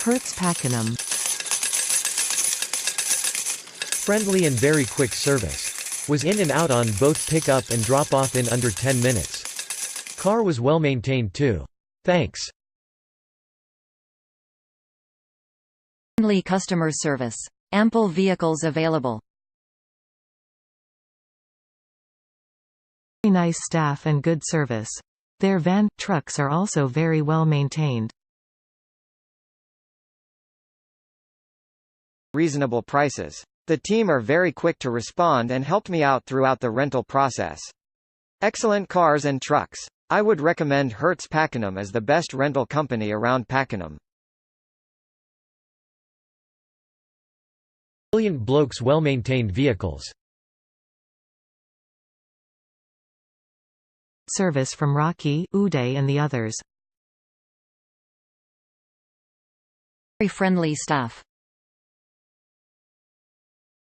Hertz Pakenham. Friendly and very quick service. Was in and out on both pick-up and drop-off in under 10 minutes. Car was well maintained too. Thanks. Friendly customer service. Ample vehicles available. Very nice staff and good service. Their van, trucks are also very well maintained. Reasonable prices. The team are very quick to respond and helped me out throughout the rental process. Excellent cars and trucks. I would recommend Hertz Pakenham as the best rental company around Pakenham. Brilliant blokes, well-maintained vehicles. Service from Rocky, Uday and the others. Very friendly staff.